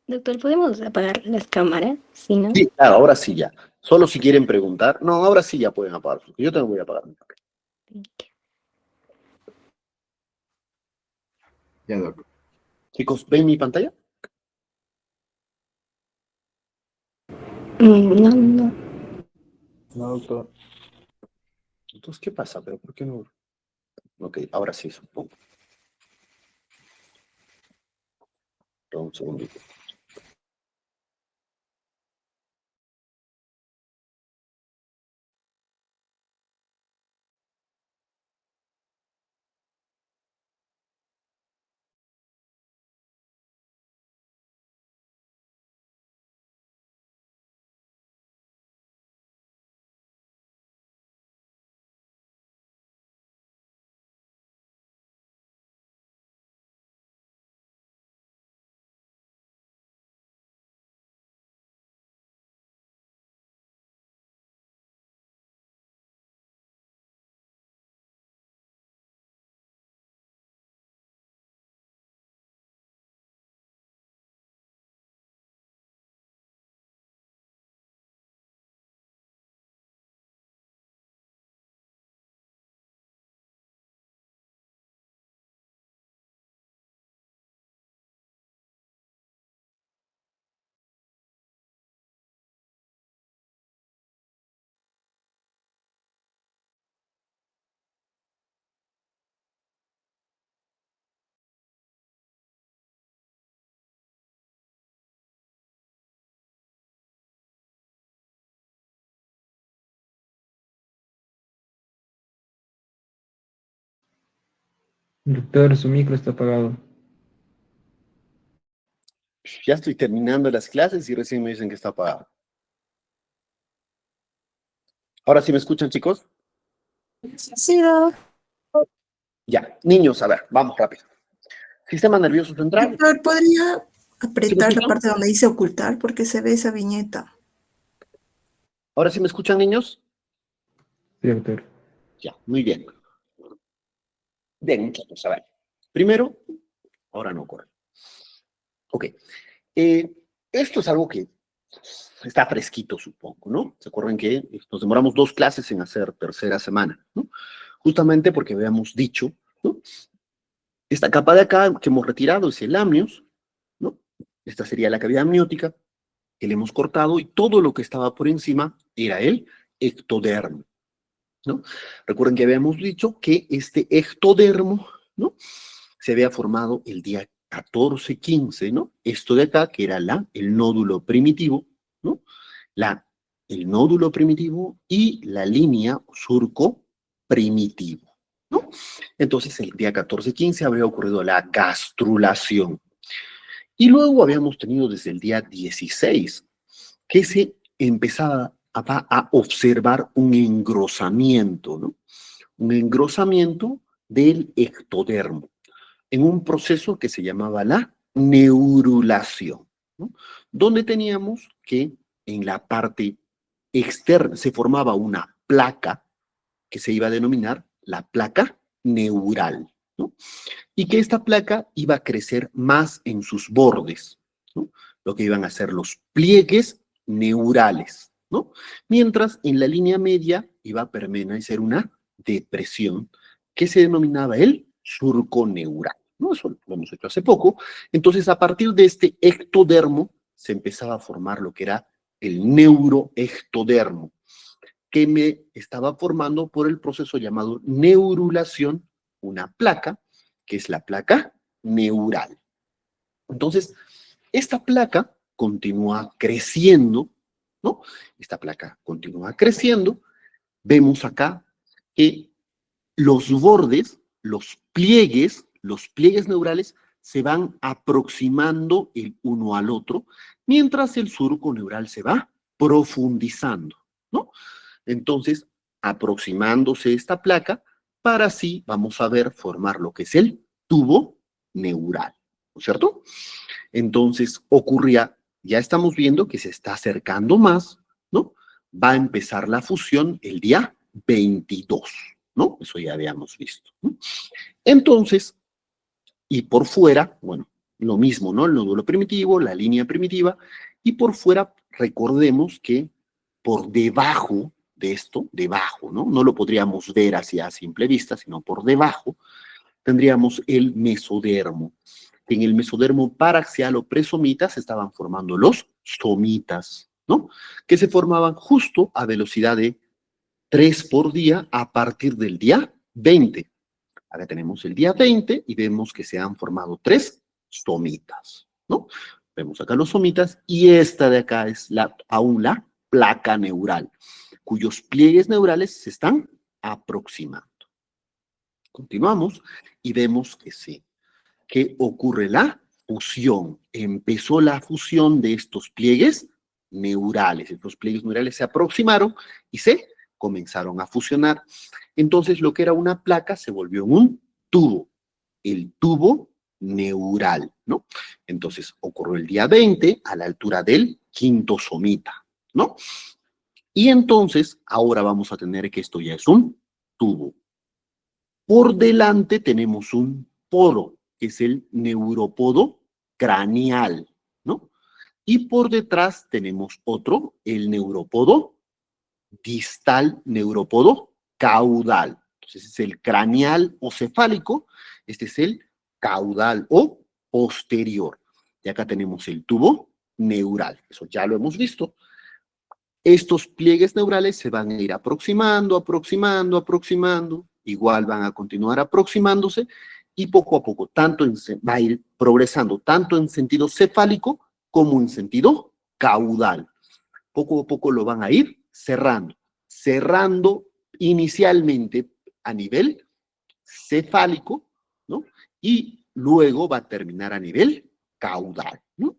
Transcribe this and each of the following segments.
Doctor, ¿podemos apagar las cámaras? Si no. Sí, claro, ahora sí ya. Solo si quieren preguntar. No, ahora sí ya pueden apagar. Yo también voy a apagar. Ya, doctor. Chicos, ¿ven mi pantalla? No, no. No, doctor. Entonces, ¿qué pasa? ¿Pero por qué no? Ok, ahora sí, supongo. Un segundito. Doctor, su micro está apagado. Ya estoy terminando las clases y recién me dicen que está apagado. ¿Ahora sí me escuchan, chicos? Sí, Doc. Ya. Niños, a ver, vamos rápido. Sistema nervioso central. Doctor, ¿podría ¿Sí me apretar la escuchan? parte donde dice ocultar? Porque se ve esa viñeta. ¿Ahora sí me escuchan, niños? Sí, doctor. Ya, muy bien. Bien, muchachos, a ver. Primero, ahora no corre. Ok. Esto es algo que está fresquito, supongo, ¿no? ¿Se acuerdan que nos demoramos 2 clases en hacer tercera semana, ¿no? Justamente porque habíamos dicho, ¿no? Esta capa de acá que hemos retirado es el amnios, ¿no? Esta sería la cavidad amniótica que le hemos cortado y todo lo que estaba por encima era el ectodermo, ¿no? Recuerden que habíamos dicho que este ectodermo, ¿no? Se había formado el día 14-15, ¿no? Esto de acá, que era el nódulo primitivo, ¿no? El nódulo primitivo y la línea surco primitivo, ¿no? Entonces, el día 14-15 habría ocurrido la gastrulación. Y luego habíamos tenido desde el día 16 que se empezaba a observar un engrosamiento, ¿no? Un engrosamiento del ectodermo en un proceso que se llamaba la neurulación, ¿no? Donde teníamos que en la parte externa se formaba una placa que se iba a denominar la placa neural, ¿no? Y que esta placa iba a crecer más en sus bordes, ¿no? Lo que iban a ser los pliegues neurales, ¿no? Mientras en la línea media iba a permanecer una depresión que se denominaba el surco neural, ¿no? Eso lo hemos hecho hace poco. Entonces, a partir de este ectodermo se empezaba a formar lo que era el neuroectodermo, que me estaba formando por el proceso llamado neurulación, una placa, que es la placa neural. Entonces, esta placa continúa creciendo, ¿no? Esta placa continúa creciendo. Vemos acá que los bordes, los pliegues neurales se van aproximando el uno al otro, mientras el surco neural se va profundizando, ¿no? Entonces, aproximándose esta placa, para así vamos a ver formar lo que es el tubo neural, ¿no es cierto? Entonces, ocurría, ya estamos viendo que se está acercando más, ¿no? Va a empezar la fusión el día 22, ¿no? Eso ya habíamos visto, ¿no? Entonces, y por fuera, bueno, lo mismo, ¿no? El nódulo primitivo, la línea primitiva, y por fuera recordemos que por debajo de esto, debajo, ¿no? No lo podríamos ver hacia a simple vista, sino por debajo, tendríamos el mesodermo. En el mesodermo paraxial o presomita se estaban formando los somitas, ¿no? Que se formaban justo a velocidad de 3 por día a partir del día 20. Acá tenemos el día 20 y vemos que se han formado 3 somitas, ¿no? Vemos acá los somitas y esta de acá es aún la placa neural, cuyos pliegues neurales se están aproximando. Continuamos y vemos que sí, que ocurre la fusión. Empezó la fusión de estos pliegues neurales. Estos pliegues neurales se aproximaron y se comenzaron a fusionar. Entonces, lo que era una placa se volvió un tubo, el tubo neural, ¿no? Entonces, ocurrió el día 20 a la altura del quinto somita, ¿no? Y entonces, ahora vamos a tener que esto ya es un tubo. Por delante tenemos un podo, que es el neuropodo craneal, ¿no? Y por detrás tenemos otro, el neuropodo distal, neuropodo caudal. Entonces es el craneal o cefálico, este es el caudal o posterior. Y acá tenemos el tubo neural, eso ya lo hemos visto. Estos pliegues neurales se van a ir aproximando, igual van a continuar aproximándose y poco a poco va a ir progresando tanto en sentido cefálico como en sentido caudal. Poco a poco lo van a ir cerrando inicialmente a nivel cefálico, ¿no? Y luego va a terminar a nivel caudal, ¿no?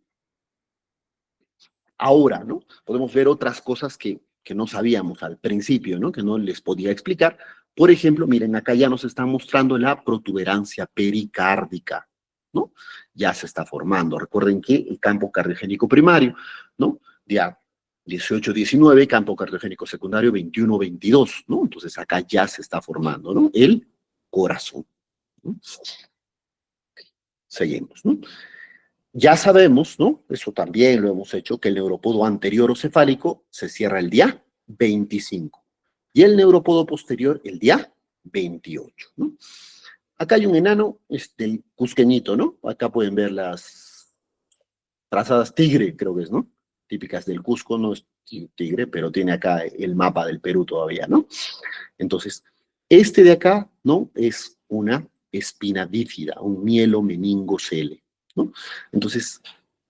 Ahora, ¿no? Podemos ver otras cosas que no sabíamos al principio, ¿no? Que no les podía explicar. Por ejemplo, miren, acá ya nos están mostrando la protuberancia pericárdica, ¿no? Ya se está formando. Recuerden que el campo cardiogénico primario, ¿no? Día 18, 19, campo cardiogénico secundario 21, 22, ¿no? Entonces acá ya se está formando, ¿no? El corazón, ¿no? Seguimos, ¿no? Ya sabemos, ¿no? Eso también lo hemos hecho, que el neuropodo anterior o cefálico se cierra el día 25 y el neuropodo posterior el día 28, ¿no? Acá hay un enano, el cusqueñito, ¿no? Acá pueden ver las trazadas tigre, creo que es, ¿no? Típicas del Cusco, no es tigre, pero tiene acá el mapa del Perú todavía, ¿no? Entonces, este de acá, ¿no? Es una espina bífida, un mielomeningocele, ¿no? Entonces,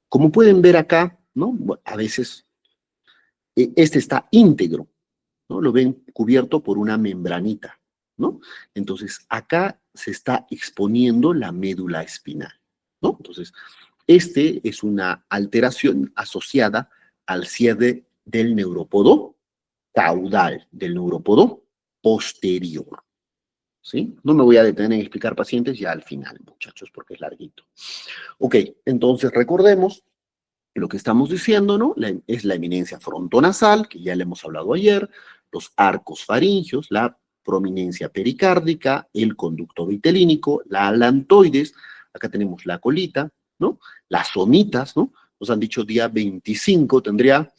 como pueden ver acá, ¿no? A veces este está íntegro, ¿no? Lo ven cubierto por una membranita, ¿no? Entonces, acá se está exponiendo la médula espinal, ¿no? Entonces, este es una alteración asociada al cierre del neuropodo caudal, del neuropodo posterior, ¿sí? No me voy a detener en explicar pacientes ya al final, muchachos, porque es larguito. Ok, entonces recordemos que lo que estamos diciendo, ¿no? Es la eminencia frontonasal, que ya le hemos hablado ayer, los arcos faringios, la prominencia pericárdica, el conducto vitelínico, la alantoides, acá tenemos la colita, ¿no? Las somitas, ¿no? Nos han dicho día 25 tendría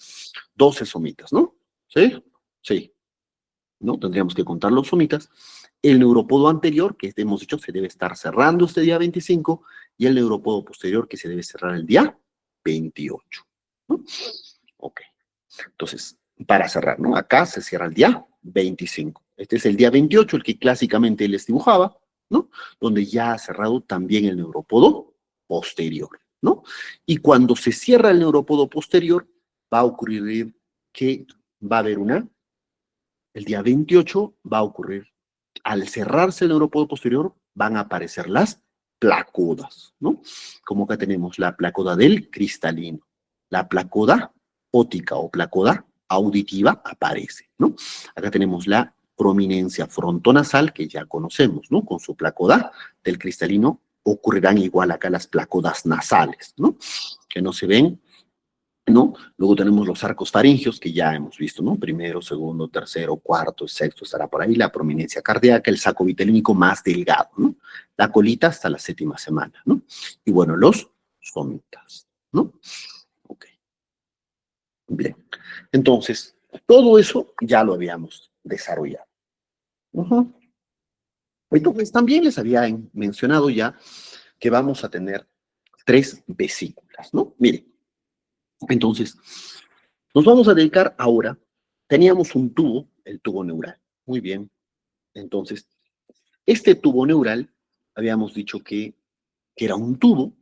12 somitas, ¿no? ¿Sí? Sí. ¿No? Tendríamos que contar los somitas. El neuropodo anterior, que hemos dicho se debe estar cerrando este día 25, y el neuropodo posterior, que se debe cerrar el día 28, ¿no? Ok. Entonces, para cerrar, ¿no? Acá se cierra el día 25. Este es el día 28, el que clásicamente les dibujaba, ¿no? Donde ya ha cerrado también el neuropodo posterior, ¿no? Y cuando se cierra el neuropodo posterior, va a ocurrir que va a haber el día 28 va a ocurrir, al cerrarse el neuropodo posterior, van a aparecer las placodas, ¿no? Como acá tenemos la placoda del cristalino, la placoda óptica o placoda auditiva aparece, ¿no? Acá tenemos la prominencia frontonasal, que ya conocemos, ¿no? Con su placoda del cristalino ocurrirán igual acá las placodas nasales, ¿no? Que no se ven, ¿no? Luego tenemos los arcos faringios, que ya hemos visto, ¿no? Primero, segundo, tercero, cuarto, sexto estará por ahí, la prominencia cardíaca, el saco vitelínico más delgado, ¿no? La colita hasta la 7ª semana, ¿no? Y bueno, los somitas, ¿no? Ok. Bien. Entonces, todo eso ya lo habíamos desarrollado. Ujú. Entonces, también les había mencionado ya que vamos a tener 3 vesículas, ¿no? Miren, entonces, nos vamos a dedicar ahora, teníamos un tubo, el tubo neural. Muy bien. Entonces, este tubo neural, habíamos dicho que era un tubo,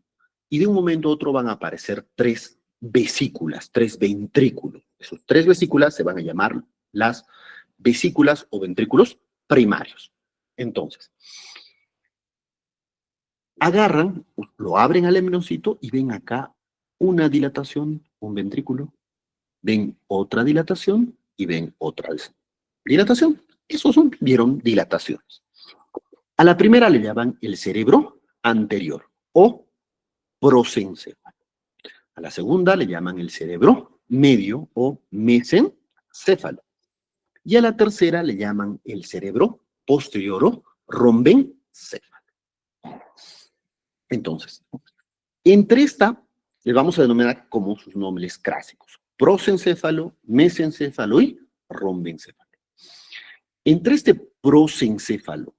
y de un momento a otro van a aparecer 3 vesículas, 3 ventrículos. Esas 3 vesículas se van a llamar las vesículas o ventrículos primarios. Entonces, agarran, lo abren al embrioncito y ven acá una dilatación, un ventrículo, ven otra dilatación y ven otra dilatación. Esos vieron dilataciones. A la primera le llaman el cerebro anterior o prosencéfalo. A la segunda le llaman el cerebro medio o mesencéfalo. Y a la tercera le llaman el cerebro posterior o rombencéfalo. Entonces, entre esta le vamos a denominar como sus nombres clásicos: prosencéfalo, mesencéfalo y rombencéfalo. Entre este prosencéfalo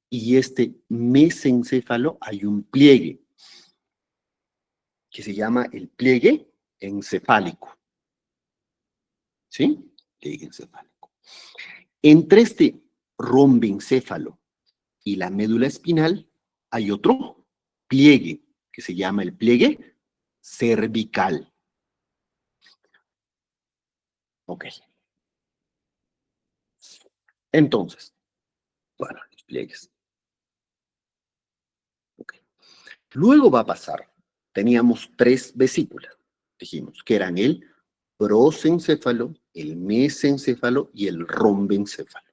y este mesencéfalo hay un pliegue que se llama el pliegue encefálico. ¿Sí? Pliegue encefálico. Entre este rombencéfalo y la médula espinal hay otro pliegue que se llama el pliegue cervical. Ok. Entonces, bueno, los pliegues. Ok. Luego va a pasar, teníamos 3 vesículas, dijimos, que eran el prosencéfalo, el mesencéfalo y el rombencéfalo.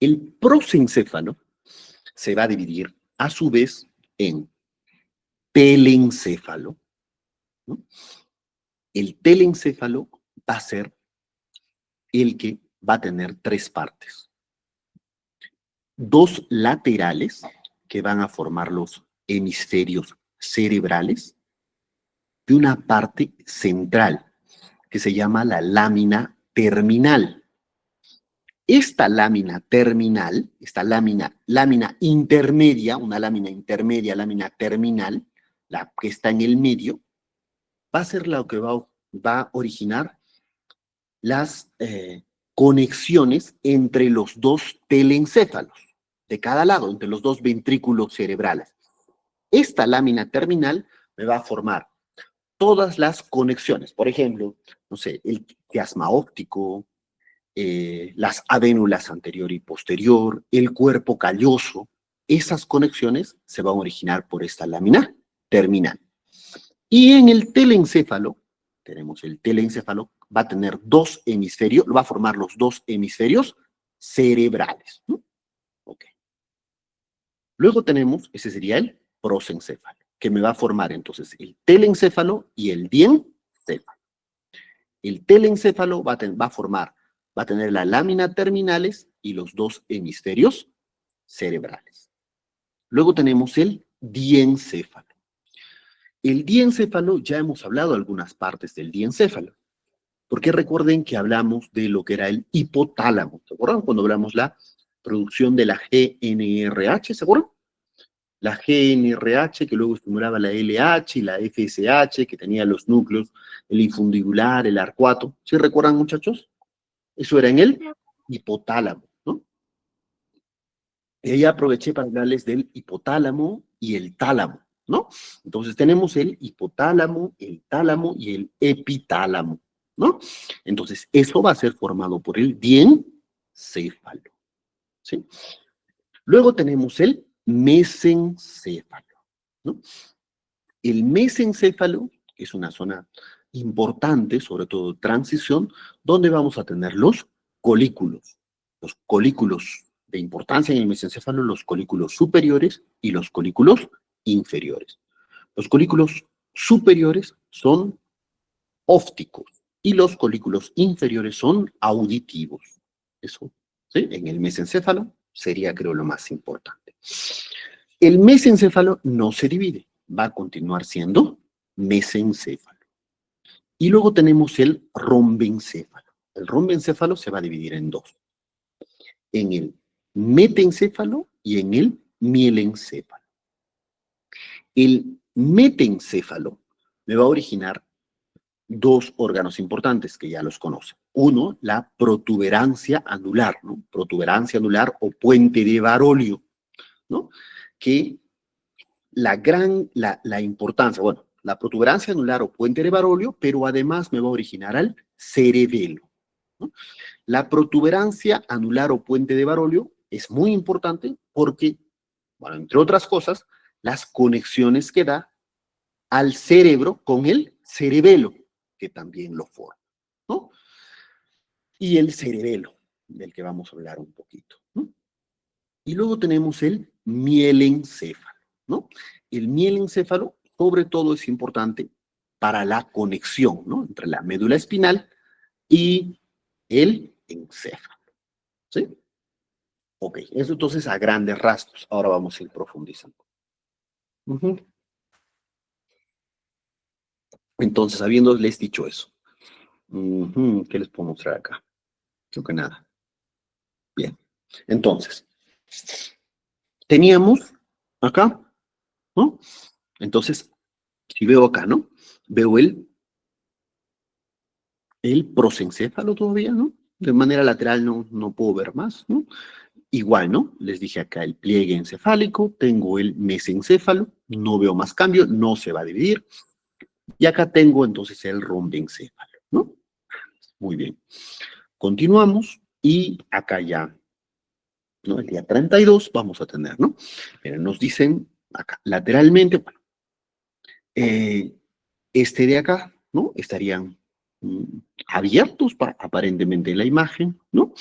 El prosencéfalo se va a dividir a su vez en telencéfalo, ¿no? El telencéfalo va a ser el que va a tener 3 partes. 2 laterales que van a formar los hemisferios cerebrales y una parte central que se llama la lámina terminal. Esta lámina terminal, esta lámina intermedia, una lámina intermedia, lámina terminal, la que está en el medio, va a ser lo que va a originar las conexiones entre los 2 telencéfalos de cada lado, entre los 2 ventrículos cerebrales. Esta lámina terminal me va a formar todas las conexiones. Por ejemplo, no sé, el quiasma óptico, las adénulas anterior y posterior, el cuerpo calloso. Esas conexiones se van a originar por esta lámina terminal. Y en el telencéfalo, tenemos el telencéfalo, va a tener 2 hemisferios, va a formar los 2 hemisferios cerebrales, ¿no? Ok. Luego tenemos, ese sería el prosencéfalo, que me va a formar entonces el telencéfalo y el diencéfalo. El telencéfalo va a tener la lámina terminales y los 2 hemisferios cerebrales. Luego tenemos el diencéfalo. El diencéfalo, ya hemos hablado algunas partes del diencéfalo, porque recuerden que hablamos de lo que era el hipotálamo. ¿Se acuerdan cuando hablamos la producción de la GNRH? ¿Se acuerdan? La GNRH, que luego estimulaba la LH y la FSH, que tenía los núcleos, el infundibular, el arcuato. ¿Sí recuerdan, muchachos? Eso era en el hipotálamo, ¿no? Y ahí aproveché para hablarles del hipotálamo y el tálamo, ¿no? Entonces tenemos el hipotálamo, el tálamo y el epitálamo, ¿no? Entonces eso va a ser formado por el diencéfalo, ¿sí? Luego tenemos el mesencéfalo, ¿no? El mesencéfalo es una zona importante, sobre todo de transición, donde vamos a tener los colículos. Los colículos de importancia en el mesencéfalo, los colículos superiores y los colículos inferiores. Los colículos superiores son ópticos y los colículos inferiores son auditivos. Eso, ¿sí? En el mesencéfalo sería, creo, lo más importante. El mesencéfalo no se divide, va a continuar siendo mesencéfalo. Y luego tenemos el rombencéfalo. El rombencéfalo se va a dividir en dos, en el metencéfalo y en el mielencéfalo. El metencéfalo me va a originar dos órganos importantes que ya los conocen. Uno, la protuberancia anular, ¿no? Protuberancia anular o puente de Barolio, ¿no? Que la importancia, bueno, la protuberancia anular o puente de Barolio, pero además me va a originar al cerebelo, ¿no? La protuberancia anular o puente de Barolio es muy importante porque, bueno, entre otras cosas, las conexiones que da al cerebro con el cerebelo, que también lo forma, ¿no? Y el cerebelo, del que vamos a hablar un poquito, ¿no? Y luego tenemos el mielencéfalo, ¿no? El mielencéfalo, sobre todo, es importante para la conexión, ¿no? Entre la médula espinal y el encéfalo, ¿sí? Ok, eso entonces a grandes rasgos. Ahora vamos a ir profundizando. Entonces, habiéndoles dicho eso, ¿qué les puedo mostrar acá? Creo que nada. Bien. Entonces, teníamos acá, ¿no? Entonces, si veo acá, ¿no? Veo el prosencéfalo todavía, ¿no? De manera lateral no puedo ver más, ¿no? Igual, ¿no? Les dije acá el pliegue encefálico, tengo el mesencéfalo, no veo más cambio, no se va a dividir. Y acá tengo entonces el rombencéfalo, ¿no? Muy bien. Continuamos y acá ya, ¿no? El día 32 vamos a tener, ¿no? Pero nos dicen acá, lateralmente, bueno, este de acá, ¿no? Estarían abiertos aparentemente en la imagen, ¿no?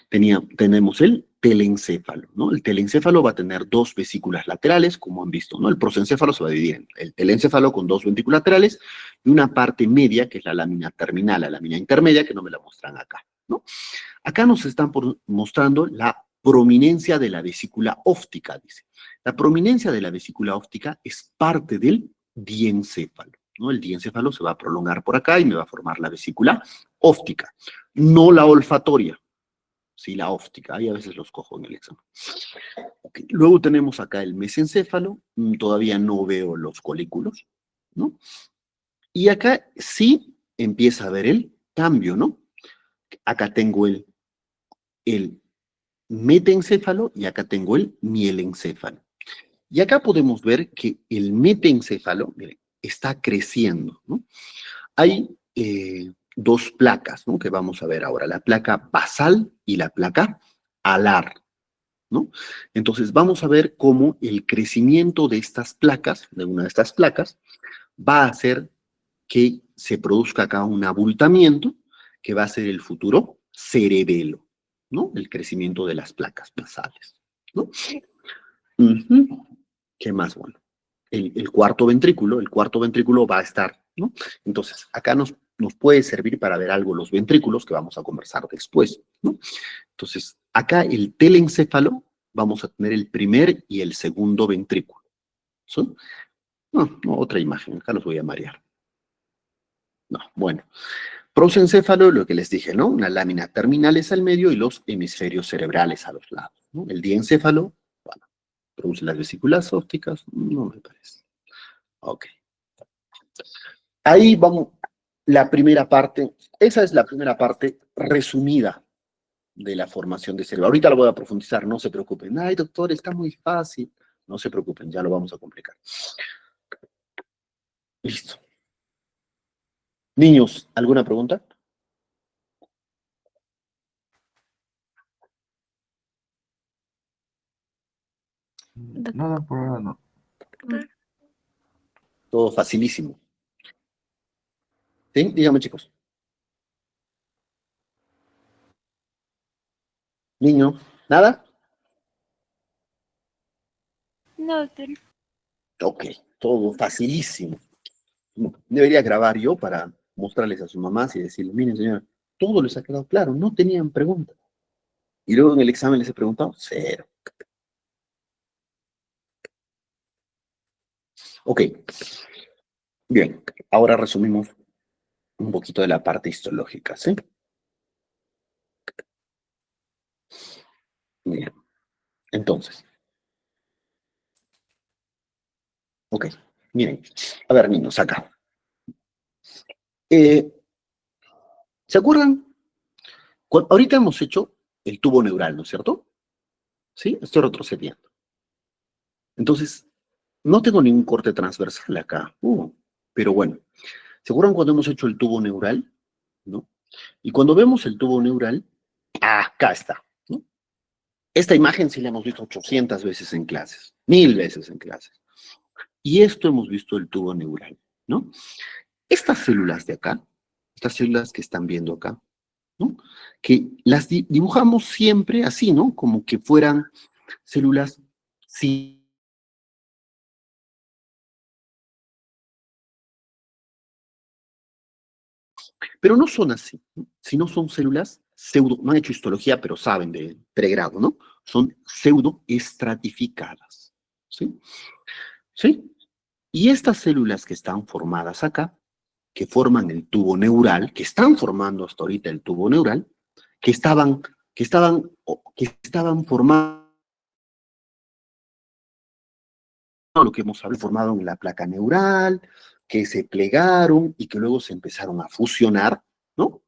Tenemos el telencéfalo, ¿no? El telencéfalo va a tener dos vesículas laterales, como han visto, ¿no? El prosencéfalo se va a dividir en el telencéfalo con dos vesículas laterales y una parte media, que es la lámina terminal, la lámina intermedia, que no me la muestran acá, ¿no? Acá nos están mostrando la prominencia de la vesícula óptica, dice. La prominencia de la vesícula óptica es parte del diencéfalo, ¿no? El diencéfalo se va a prolongar por acá y me va a formar la vesícula óptica, no la olfatoria, sí, la óptica. Ahí a veces los cojo en el examen. Okay. Luego tenemos acá el mesencéfalo, todavía no veo los colículos, ¿no? Y acá sí empieza a ver el cambio, ¿no? Acá tengo el metencéfalo y acá tengo el mielencéfalo. Y acá podemos ver que el metencéfalo, miren, está creciendo, ¿no? Hay dos placas, ¿no? Que vamos a ver ahora, la placa basal y la placa alar, ¿no? Entonces vamos a ver cómo el crecimiento de estas placas, de una de estas placas, va a hacer que se produzca acá un abultamiento que va a ser el futuro cerebelo, ¿no? El crecimiento de las placas basales, ¿no? ¿Qué más? Bueno, el cuarto ventrículo va a estar, ¿no? Entonces, acá nos puede servir para ver algo los ventrículos que vamos a conversar después, ¿no? Entonces, acá el telencéfalo vamos a tener el primer y el segundo ventrículo. ¿Sí? No, otra imagen, acá los voy a marear. No, bueno. Prosencéfalo, lo que les dije, ¿no? Una lámina terminales al medio y los hemisferios cerebrales a los lados, ¿no? El diencéfalo, bueno, produce las vesículas ópticas, no me parece. Ok. Ahí vamos, la primera parte, esa es la primera parte resumida de la formación de cerebro. Ahorita lo voy a profundizar, no se preocupen. Ay, doctor, está muy fácil. No se preocupen, ya lo vamos a complicar. Listo. Niños, ¿alguna pregunta? Nada por ahora no. Todo facilísimo. ¿Sí? Dígame, chicos. Niño, ¿nada? No, doctor. Ok, todo facilísimo. Debería grabar yo para mostrarles a sus mamás y decirles, miren, señora, todo les ha quedado claro, no tenían preguntas. Y luego en el examen les he preguntado, cero. Ok, bien, ahora resumimos un poquito de la parte histológica, ¿sí? Bien, entonces, ok, miren, a ver, niños, acá. Eh, ¿Se acuerdan? Ahorita hemos hecho el tubo neural, ¿no es cierto? ¿Sí? Estoy retrocediendo. Entonces, no tengo ningún corte transversal acá. Pero bueno, ¿se acuerdan cuando hemos hecho el tubo neural? ¿No? Y cuando vemos el tubo neural, acá está, ¿no? Esta imagen sí la hemos visto 800 veces en clases, 1000 veces en clases. Y esto hemos visto el tubo neural, ¿no? Estas células de acá, estas células que están viendo acá, ¿no? Que las dibujamos siempre así, ¿no? Como que fueran células sí, pero no son así, ¿no? Sino son células pseudo, no han hecho histología, pero saben de pregrado, ¿no? Son pseudo estratificadas, ¿sí? ¿Sí? Y estas células que están formadas acá, que forman el tubo neural, que están formando hasta ahorita el tubo neural, que estaban, que estaban formando lo que hemos hablado, formado en la placa neural, que se plegaron y que luego se empezaron a fusionar, ¿no?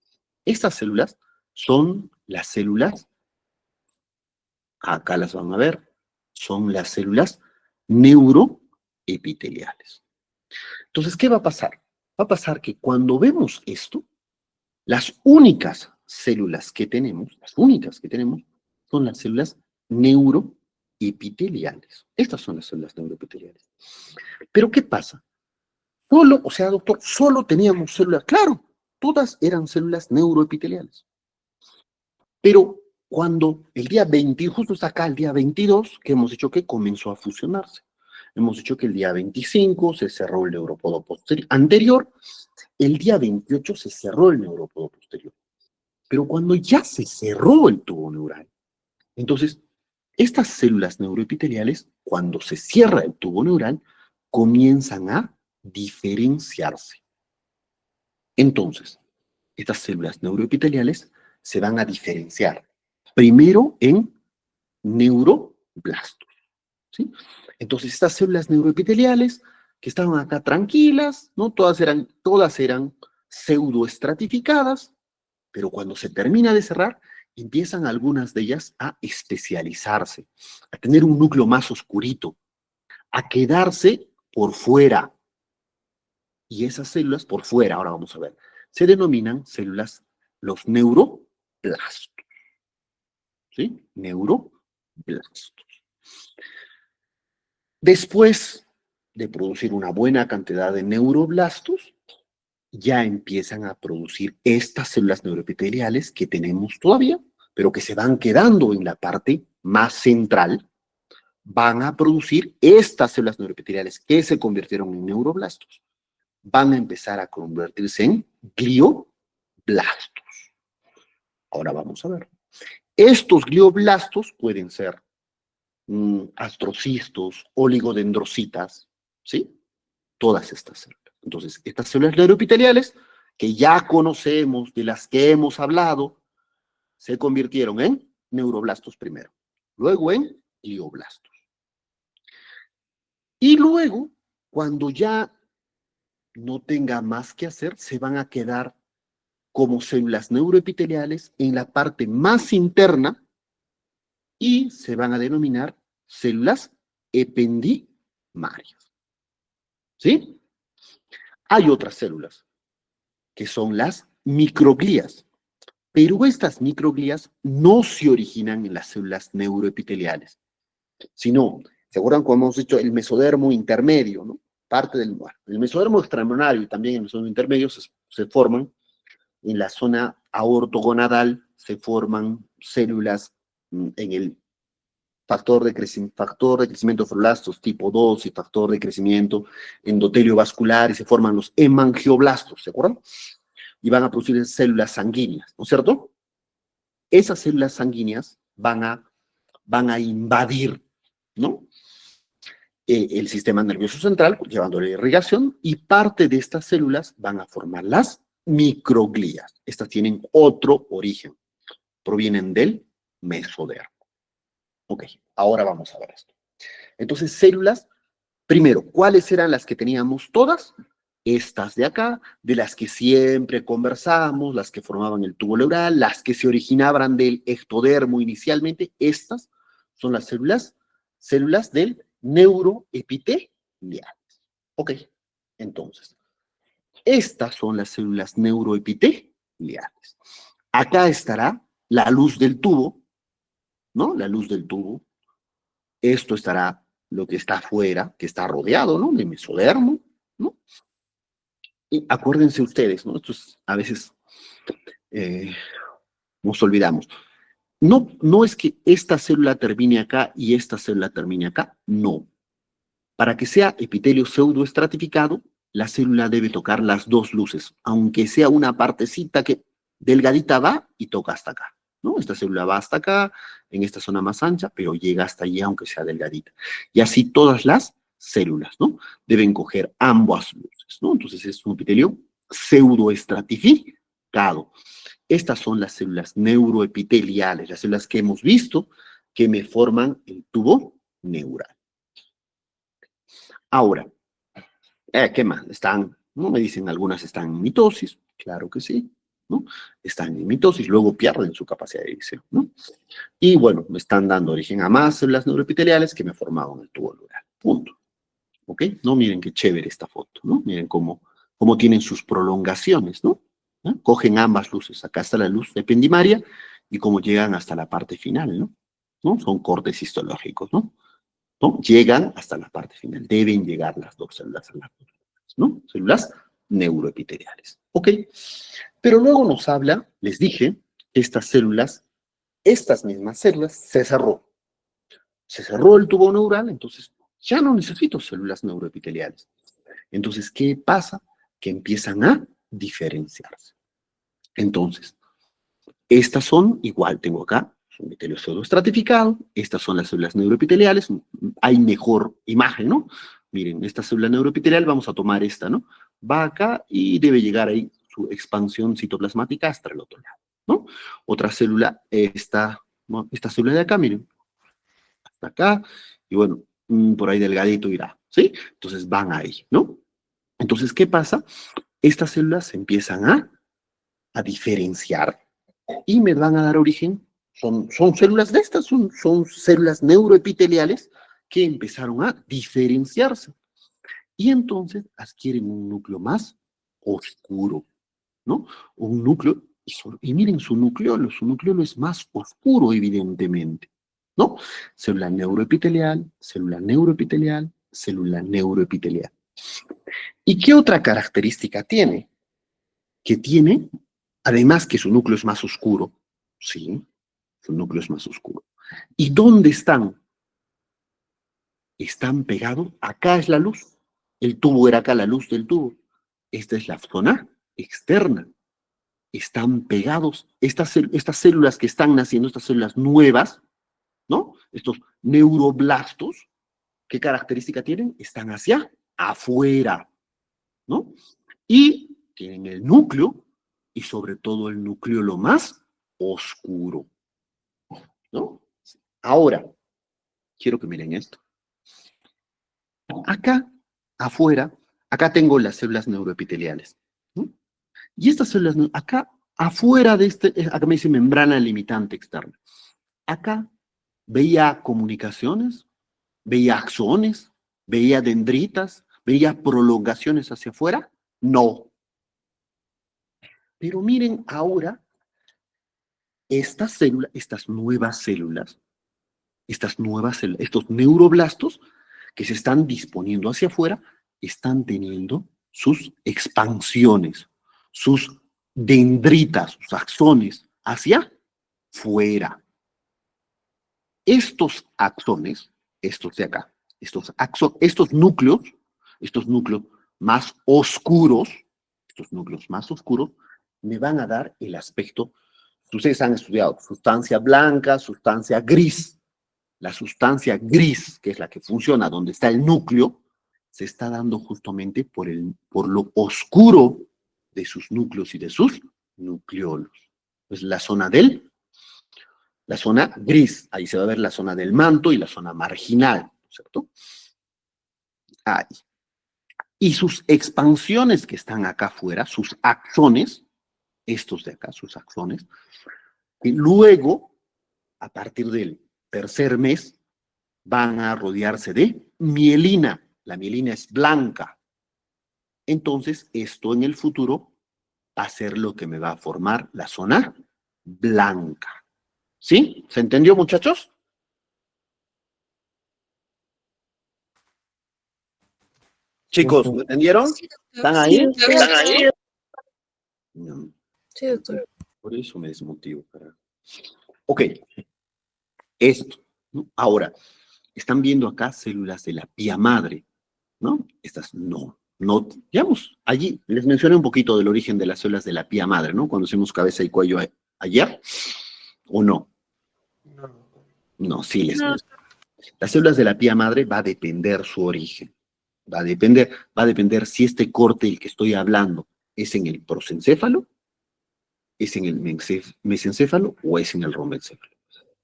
Estas células son las células, acá las van a ver, son las células neuroepiteliales. Entonces, ¿qué va a pasar? Va a pasar que cuando vemos esto, las únicas células que tenemos, son las células neuroepiteliales. Estas son las células neuroepiteliales. Pero ¿qué pasa? Solo, o sea, doctor, solo teníamos células, claro, todas eran células neuroepiteliales. Pero cuando el día 20, justo está acá el día 22, que hemos dicho que comenzó a fusionarse. Hemos dicho que el día 25 se cerró el neurópodo posterior anterior, el día 28 se cerró el neurópodo posterior. Pero cuando ya se cerró el tubo neural, entonces estas células neuroepiteliales, cuando se cierra el tubo neural, comienzan a diferenciarse. Entonces, estas células neuroepiteliales se van a diferenciar primero en neuroblastos, ¿sí? Entonces, estas células neuroepiteliales que estaban acá tranquilas, ¿no? Todas eran pseudoestratificadas, pero cuando se termina de cerrar, empiezan algunas de ellas a especializarse, a tener un núcleo más oscurito, a quedarse por fuera. Y esas células por fuera, ahora vamos a ver, se denominan células, los neuroblastos. ¿Sí? Neuroblastos. Después de producir una buena cantidad de neuroblastos, ya empiezan a producir estas células neuroepiteliales que tenemos todavía, pero que se van quedando en la parte más central, van a producir estas células neuroepiteliales que se convirtieron en neuroblastos. Van a empezar a convertirse en glioblastos. Ahora vamos a ver. Estos glioblastos pueden ser astrocistos, oligodendrocitas, ¿sí? Todas estas células. Entonces, estas células neuroepiteliales, que ya conocemos, de las que hemos hablado, se convirtieron en neuroblastos primero, luego en glioblastos. Y luego, cuando ya no tenga más que hacer, se van a quedar como células neuroepiteliales en la parte más interna y se van a denominar células ependimarias. ¿Sí? Hay otras células, que son las microglías, pero estas microglías no se originan en las células neuroepiteliales, sino, ¿se acuerdan cuando hemos dicho el mesodermo intermedio, ¿no? Parte del, bueno, el mesodermo extraembrionario y también el mesodermo intermedio se forman en la zona aortogonadal, se forman células en el factor de crecimiento de fibroblastos tipo 2 y factor de crecimiento endotelio vascular y se forman los hemangioblastos, ¿se acuerdan? Y van a producir células sanguíneas, ¿no es cierto? Esas células sanguíneas van a invadir, ¿no? el sistema nervioso central, llevándole irrigación, y parte de estas células van a formar las microglías. Estas tienen otro origen, provienen del mesodermo. Ok, ahora vamos a ver esto. Entonces, células, primero, ¿cuáles eran las que teníamos todas? Estas de acá, de las que siempre conversamos, las que formaban el tubo neural, las que se originaban del ectodermo inicialmente, estas son las células del neuroepiteliales. Ok, entonces, estas son las células neuroepiteliales. Acá estará la luz del tubo, ¿no? La luz del tubo. Esto estará lo que está afuera, que está rodeado, ¿no? De mesodermo, ¿no? Y acuérdense ustedes, ¿no? Esto es, a veces nos olvidamos. No es que esta célula termine acá y esta célula termine acá, no. Para que sea epitelio pseudoestratificado, la célula debe tocar las dos luces, aunque sea una partecita que delgadita va y toca hasta acá, ¿no? Esta célula va hasta acá, en esta zona más ancha, pero llega hasta allí aunque sea delgadita. Y así todas las células, ¿no? Deben coger ambas luces, ¿no? Entonces es un epitelio pseudoestratificado. Estas son las células neuroepiteliales, las células que hemos visto que me forman el tubo neural. Ahora, ¿qué más? ¿no? Me dicen algunas están en mitosis, claro que sí, ¿no? Están en mitosis, luego pierden su capacidad de división, ¿no? Y bueno, me están dando origen a más células neuroepiteliales que me formaban el tubo neural, punto. ¿Ok? No, miren qué chévere esta foto, ¿no? Miren cómo tienen sus prolongaciones, ¿no? ¿no? Cogen ambas luces, acá está la luz ependimaria y cómo llegan hasta la parte final, ¿no? ¿no? Son cortes histológicos, ¿no? ¿no? Llegan hasta la parte final, deben llegar las dos células a las dos, ¿no? Células neuroepiteliales, ¿ok? Pero luego nos habla, les dije, estas células, estas mismas células, se cerró el tubo neural, entonces ya no necesito células neuroepiteliales. Entonces, ¿qué pasa? Que empiezan a diferenciarse. Entonces, estas son, igual tengo acá, un epitelio pseudoestratificado, estas son las células neuroepiteliales, hay mejor imagen, ¿no? Miren, esta célula neuroepitelial, vamos a tomar esta, ¿no? Va acá y debe llegar ahí su expansión citoplasmática hasta el otro lado, ¿no? Otra célula, esta célula de acá, miren, hasta acá, y bueno, por ahí delgadito irá, ¿sí? Entonces van ahí, ¿no? Entonces, ¿qué pasa? Estas células se empiezan a diferenciar y me van a dar origen, son células de estas, son células neuroepiteliales que empezaron a diferenciarse. Y entonces adquieren un núcleo más oscuro, ¿no? Un núcleo, y miren su nucleolo es más oscuro, evidentemente, ¿no? Célula neuroepitelial, célula neuroepitelial, célula neuroepitelial. ¿Y qué otra característica tiene? Que tiene, además que su núcleo es más oscuro, ¿sí? Su núcleo es más oscuro. ¿Y dónde están? Están pegados, acá es la luz. El tubo era acá, la luz del tubo. Esta es la zona externa. Están pegados. Estas células que están naciendo, estas células nuevas, ¿no? Estos neuroblastos, ¿qué característica tienen? Están hacia afuera, ¿no? Y tienen el núcleo, y sobre todo el núcleo lo más oscuro, ¿no? Ahora, quiero que miren esto. Acá, afuera, acá tengo las células neuroepiteliales, ¿no? Y estas células, acá, afuera de acá me dice membrana limitante externa. Acá veía comunicaciones, veía axones, veía dendritas, veía prolongaciones hacia afuera. No. Pero miren ahora, estas células, estos estos neuroblastos que se están disponiendo hacia afuera, están teniendo sus expansiones, sus dendritas, sus axones hacia fuera. Estos axones, estos de acá, estos núcleos más oscuros, me van a dar el aspecto, ustedes han estudiado sustancia blanca, sustancia gris, la sustancia gris, que es la que funciona, donde está el núcleo, se está dando justamente por lo oscuro de sus núcleos y de sus nucleolos. Es la zona gris, ahí se va a ver la zona del manto y la zona marginal, ¿cierto? Ahí. Y sus expansiones que están acá afuera, sus axones, estos de acá, sus axones, y luego, a partir del tercer mes, van a rodearse de mielina. La mielina es blanca. Entonces, esto en el futuro va a ser lo que me va a formar la zona blanca. ¿Sí? ¿Se entendió, muchachos? Chicos, ¿me entendieron? ¿Están ahí? ¿Están ahí? No, Sí, doctor. por eso me desmotivo. Ok, esto, ¿no? Ahora, están viendo acá células de la pía madre, ¿no? Estas no, digamos, allí les mencioné un poquito del origen de las células de la pía madre, ¿no? Cuando hicimos cabeza y cuello ayer, ¿o no? No, sí les No. mencioné. Las células de la pía madre va a depender su origen. Va a depender si este corte del que estoy hablando es en el prosencéfalo, es en el mesencéfalo o es en el rombencéfalo,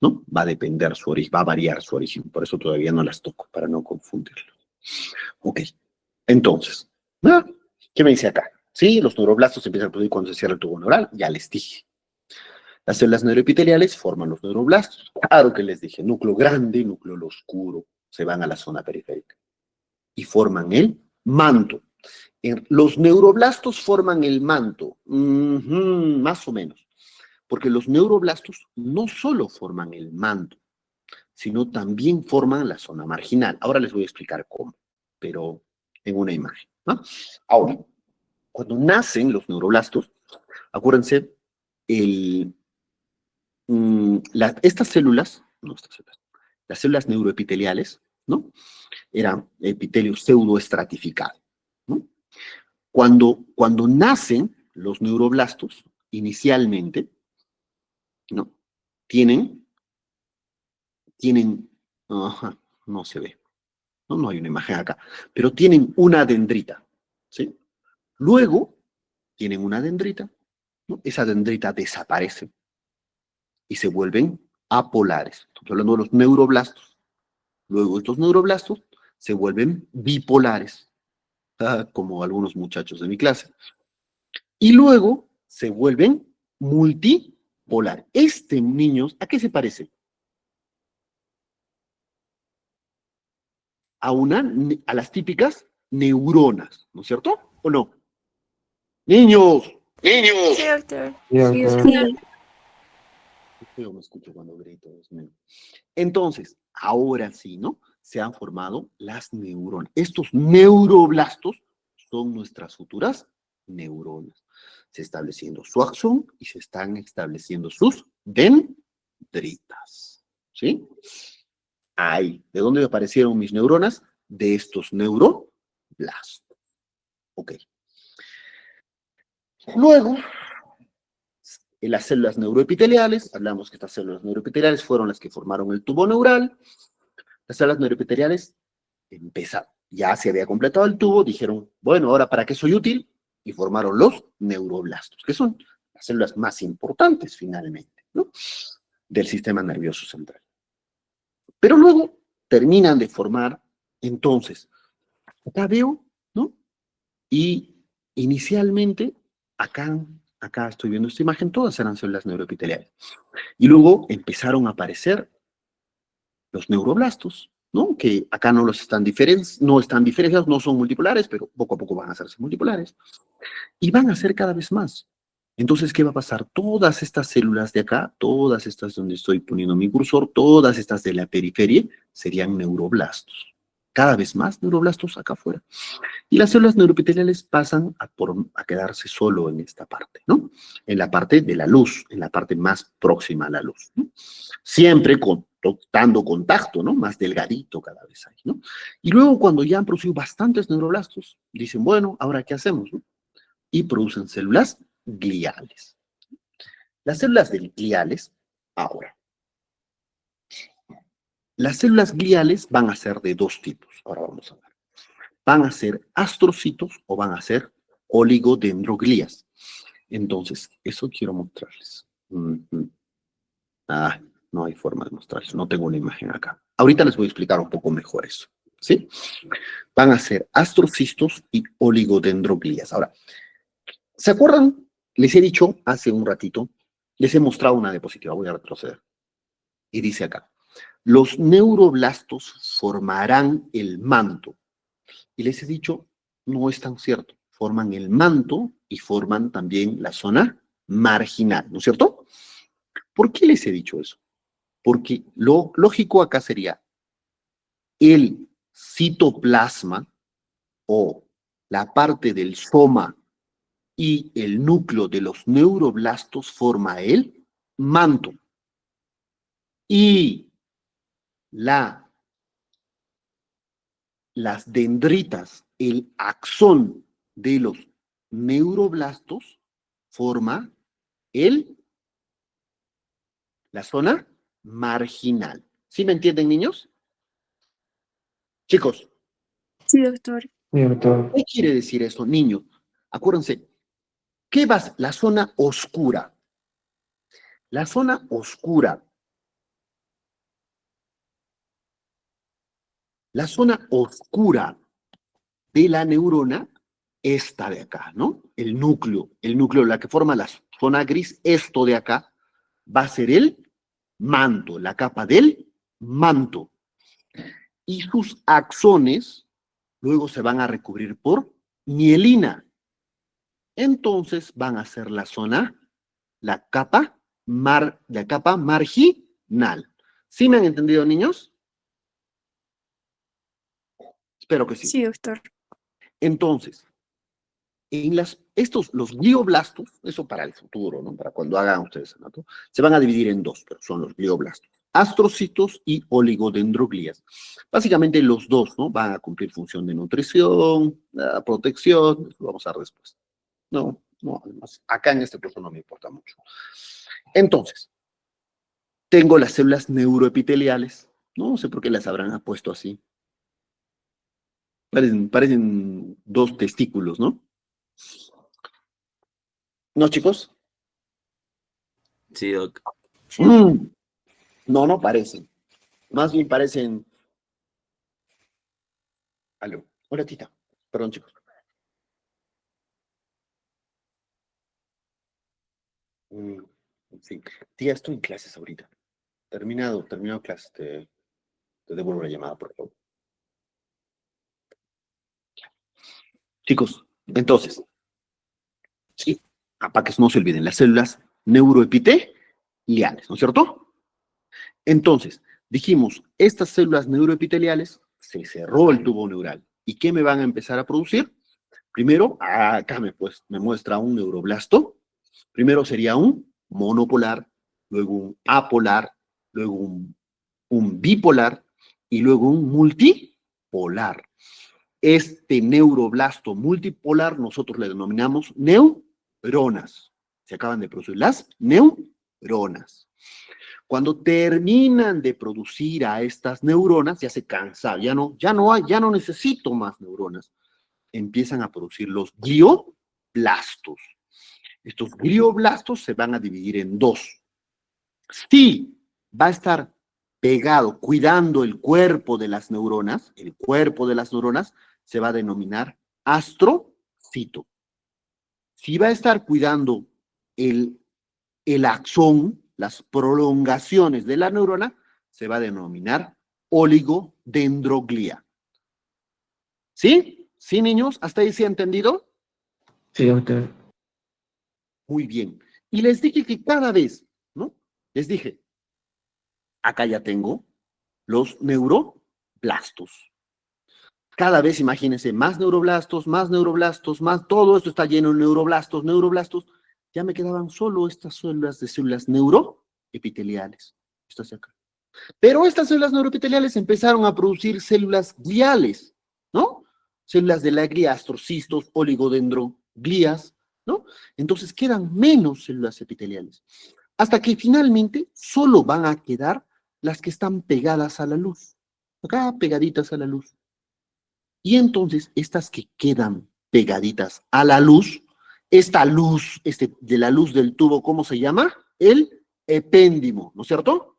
¿no? Va a depender su origen, va a variar su origen. Por eso todavía no las toco, para no confundirlo. Ok, entonces, ¿ah? ¿Qué me dice acá? Sí, los neuroblastos se empiezan a producir cuando se cierra el tubo neural, ya les dije. Las células neuroepiteliales forman los neuroblastos. Claro que les dije, núcleo grande, núcleo oscuro, se van a la zona periférica y forman el manto. Los neuroblastos forman el manto, más o menos, porque los neuroblastos no solo forman el manto, sino también forman la zona marginal. Ahora les voy a explicar cómo, pero en una imagen, ¿no? Ahora, cuando nacen los neuroblastos, acuérdense, estas células, las células neuroepiteliales, ¿no? Era epitelio pseudoestratificado, ¿no? Cuando nacen los neuroblastos, inicialmente, ¿no? Tienen, ajá, no se ve, no hay una imagen acá, pero tienen una dendrita, ¿sí? Luego, tienen una dendrita, ¿no? Esa dendrita desaparece y se vuelven apolares. Estamos hablando de los neuroblastos. Luego, estos neuroblastos se vuelven bipolares, como algunos muchachos de mi clase. Y luego se vuelven multipolar. Niños, ¿a qué se parece? A las típicas neuronas, ¿no es cierto? ¿O no? ¡Niños! ¡Niños! Sí, doctor. Sí, Sí, doctor. doctor. Yo me escucho cuando grito, Dios mío. Entonces, ahora sí, ¿no? Se han formado las neuronas. Estos neuroblastos son nuestras futuras neuronas. Se estableciendo su axón y se están estableciendo sus dendritas. ¿Sí? Ahí. ¿De dónde aparecieron mis neuronas? De estos neuroblastos. Ok. Luego, en las células neuroepiteliales, hablamos que estas células neuroepiteliales fueron las que formaron el tubo neural. Las células neuroepiteliales empezaron, ya se había completado el tubo, dijeron, bueno, ahora ¿para qué soy útil? Y formaron los neuroblastos, que son las células más importantes finalmente, ¿no? Del sistema nervioso central. Pero luego terminan de formar, entonces, acá veo, ¿no? Y inicialmente, acá estoy viendo esta imagen, todas eran células neuroepiteliales. Y luego empezaron a aparecer los neuroblastos, ¿no? Que acá no están diferenciados, no son multipolares, pero poco a poco van a hacerse multipolares. Y van a ser cada vez más. Entonces, ¿qué va a pasar? Todas estas células de acá, todas estas donde estoy poniendo mi cursor, todas estas de la periferia, serían neuroblastos. Cada vez más neuroblastos acá afuera. Y las células neuroepiteliales pasan a quedarse solo en esta parte, ¿no? En la parte de la luz, en la parte más próxima a la luz, ¿no? Siempre dando contacto, ¿no? Más delgadito cada vez hay, ¿no? Y luego cuando ya han producido bastantes neuroblastos, dicen, bueno, ¿ahora qué hacemos? ¿No? Y producen células gliales. Las células gliales, ahora, Las células gliales van a ser de dos tipos. Ahora vamos a ver. Van a ser astrocitos o van a ser oligodendroglías. Entonces, eso quiero mostrarles. Ah, no hay forma de mostrarles. No tengo una imagen acá. Ahorita les voy a explicar un poco mejor eso. ¿Sí? Van a ser astrocistos y oligodendroglías. Ahora, ¿se acuerdan? Les he dicho hace un ratito, les he mostrado una diapositiva. Voy a retroceder. Y dice acá, los neuroblastos formarán el manto. Y les he dicho, no es tan cierto. Forman el manto y forman también la zona marginal, ¿no es cierto? ¿Por qué les he dicho eso? Porque lo lógico acá sería el citoplasma o la parte del soma y el núcleo de los neuroblastos forma el manto. Y las dendritas, el axón de los neuroblastos forma la zona marginal. ¿Sí me entienden, niños? Chicos, Sí, doctor. Sí, doctor. ¿qué quiere decir eso, niños? Acuérdense, ¿qué va? La zona oscura. La zona oscura. La zona oscura de la neurona, esta de acá, ¿no? El núcleo, la que forma la zona gris, esto de acá, va a ser el manto, la capa del manto. Y sus axones luego se van a recubrir por mielina. Entonces van a ser la zona, la capa marginal. ¿Sí me han entendido, niños? Espero que sí. Sí, doctor. Entonces, los glioblastos, eso para el futuro, ¿no? Para cuando hagan ustedes, ¿no? Se van a dividir en dos, pero son los glioblastos. Astrocitos y oligodendroglías. Básicamente los dos, ¿no? Van a cumplir función de nutrición, protección, eso lo vamos a ver después. No, además, acá en este curso no me importa mucho. Entonces, tengo las células neuroepiteliales. No sé por qué las habrán puesto así. Parecen dos testículos, ¿no? ¿No, chicos? Sí, doc. No parecen. Más bien parecen... Aló. Hola, tita. Perdón, chicos. Sí. Tía, estoy en clases ahorita. Terminado clases. Te devuelvo la llamada, por favor. Chicos, entonces, sí, para que no se olviden, las células neuroepiteliales, ¿no es cierto? Entonces, dijimos, estas células neuroepiteliales, se cerró el tubo neural. ¿Y qué me van a empezar a producir? Primero, acá me muestra un neuroblasto. Primero sería un monopolar, luego un apolar, luego un bipolar y luego un multipolar. Este neuroblasto multipolar nosotros le denominamos neuronas. Se acaban de producir las neuronas. Cuando terminan de producir a estas neuronas, ya se cansa, ya no necesito más neuronas. Empiezan a producir los glioblastos. Estos glioblastos se van a dividir en dos. Sí, va a estar pegado, cuidando el cuerpo de las neuronas, se va a denominar astrocito. Si va a estar cuidando el axón, las prolongaciones de la neurona, se va a denominar oligodendroglía. ¿Sí? ¿Sí, niños? ¿Hasta ahí se ha entendido? Sí, doctor. Muy bien. Y les dije que cada vez, ¿no? Les dije, acá ya tengo los neuroblastos. Cada vez, imagínense, más neuroblastos, más, todo esto está lleno de neuroblastos. Ya me quedaban solo estas células neuroepiteliales. Estas de acá. Pero estas células neuroepiteliales empezaron a producir células gliales, ¿no? Células de la glía, astrocistos, oligodendroglías, ¿no? Entonces quedan menos células epiteliales. Hasta que finalmente solo van a quedar las que están pegadas a la luz. Acá pegaditas a la luz. Y entonces, estas que quedan pegaditas a la luz, esta luz, de la luz del tubo, ¿cómo se llama? El epéndimo, ¿no es cierto?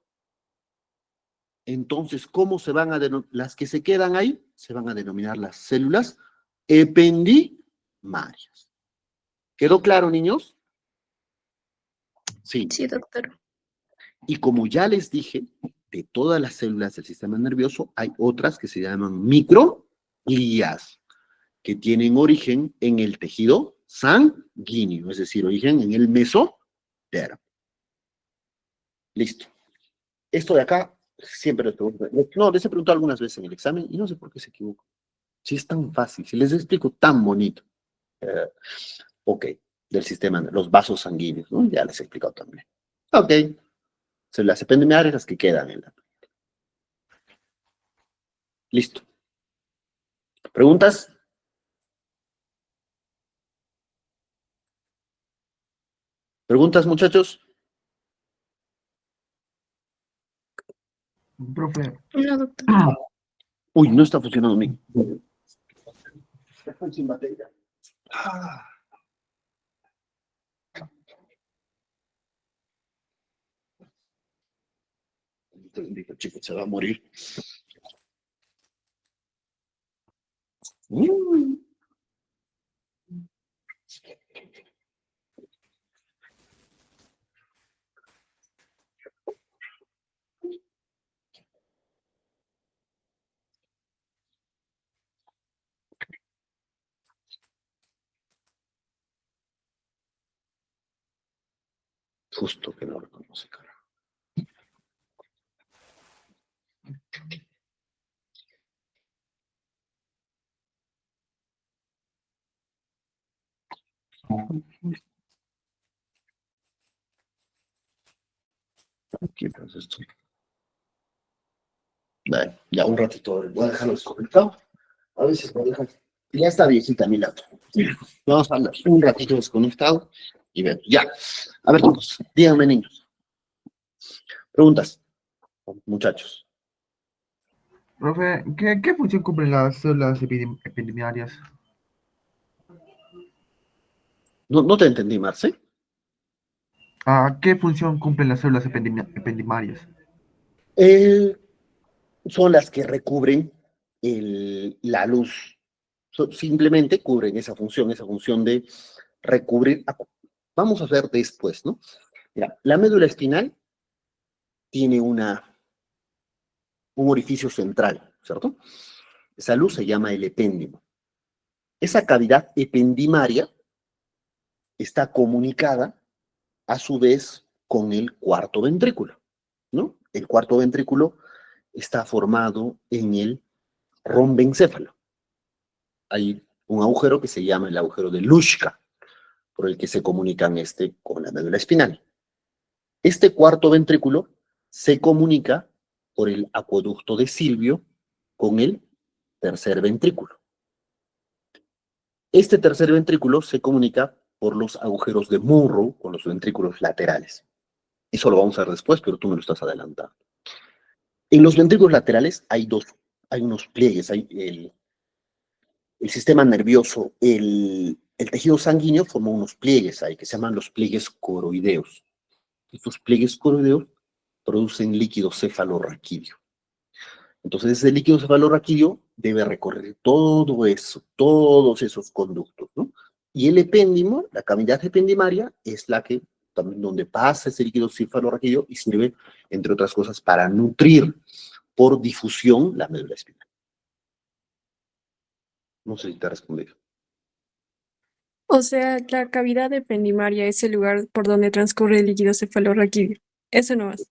Entonces, ¿cómo se van a denominar? Las que se quedan ahí se van a denominar las células ependimarias. ¿Quedó claro, niños? Sí. Sí, doctor. Y como ya les dije, de todas las células del sistema nervioso, hay otras que se llaman microglías, que tienen origen en el tejido sanguíneo, es decir, origen en el mesodermo. Listo. Esto de acá, siempre les pregunto, no, les he preguntado algunas veces en el examen y no sé por qué se equivocan. Si es tan fácil, si les explico tan bonito. Ok, del sistema, los vasos sanguíneos, ¿no? Ya les he explicado también. Ok, células ependimarias, las que quedan en la... Listo. ¿Preguntas? ¿Preguntas, muchachos? Profe, No, doctor. Uy, no está funcionando mi. Estoy sin batería. Ah. Dijo, chico, se va a morir. Mm. Justo que no reconoce, cara. ¿Qué pasa esto? Vale, ya un ratito, voy a dejarlo desconectado. A veces voy a dejar. Ya está viejita mi lado. Vamos a hablar un ratito desconectado y vemos. Ya. A ver, chicos, díganme, niños. Preguntas, muchachos. profe, ¿qué función cumplen las células epidemiarias? No te entendí, Marce. ¿Qué función cumplen las células epidemarias? Eh, Son las que recubren la luz. Simplemente cubren esa función de recubrir. Vamos a ver después, ¿no? Mira, la médula espinal tiene un orificio central, ¿cierto? Esa luz se llama el epéndimo. Esa cavidad ependimaria está comunicada a su vez con el cuarto ventrículo, ¿no? El cuarto ventrículo está formado en el rombencéfalo. Hay un agujero que se llama el agujero de Luschka, por el que se comunican con la médula espinal. Este cuarto ventrículo se comunica por el acueducto de Silvio con el tercer ventrículo. Este tercer ventrículo se comunica por los agujeros de Murrow con los ventrículos laterales. Eso lo vamos a ver después, pero tú me lo estás adelantando. En los ventrículos laterales hay unos pliegues, hay el sistema nervioso, el tejido sanguíneo forma unos pliegues ahí que se llaman los pliegues coroideos. Estos pliegues coroideos producen líquido cefalorraquídeo. Entonces, ese líquido cefalorraquídeo debe recorrer todo eso, todos esos conductos, ¿no? Y el epéndimo, la cavidad ependimaria, es la que también donde pasa ese líquido cefalorraquídeo y sirve, entre otras cosas, para nutrir por difusión la médula espinal. No sé si te he respondido. O sea, la cavidad ependimaria es el lugar por donde transcurre el líquido cefalorraquídeo. Eso no es.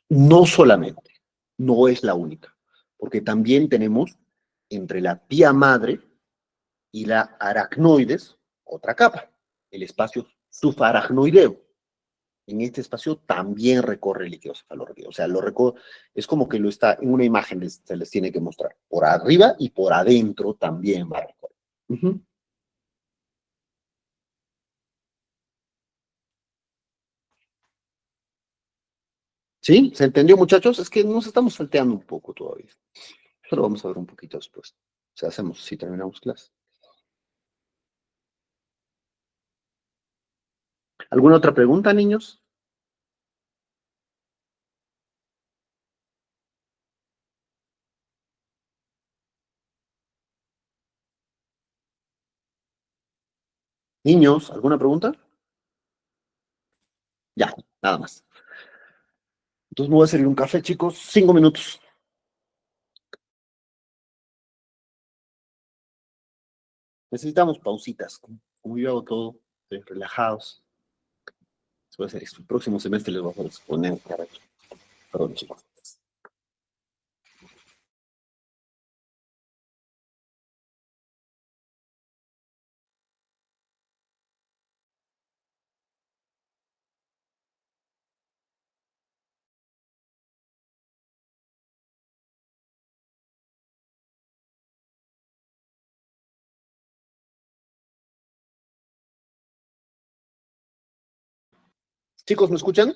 No solamente, no es la única, porque también tenemos entre la pía madre y la aracnoides otra capa, el espacio subaracnoideo. En este espacio también recorre el líquido cefalorraquídeo. O sea, es como que lo está en una imagen, se les tiene que mostrar. Por arriba y por adentro también va a recorrer. Uh-huh. ¿Sí? ¿Se entendió, muchachos? Es que nos estamos salteando un poco todavía. Pero vamos a ver un poquito después. O sea, hacemos si terminamos clase. ¿Alguna otra pregunta, niños? Niños, ¿alguna pregunta? Ya, nada más. Entonces me voy a servir un café, chicos. 5 minutos. Necesitamos pausitas. Como yo hago todo, relajados. Voy a hacer esto. El próximo semestre les voy a exponer, caray. Perdón, chicos. Chicos, ¿me escuchan?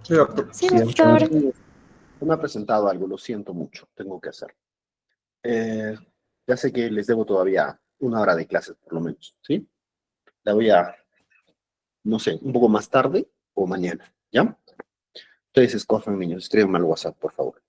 Sí, doctor. Sí, doctor. No me ha presentado algo, lo siento mucho, tengo que hacer. Ya sé que les debo todavía 1 hora de clases, por lo menos, ¿sí? La voy a, no sé, un poco más tarde o mañana, ¿ya? Ustedes escojan, niños, escríbanme al WhatsApp, por favor.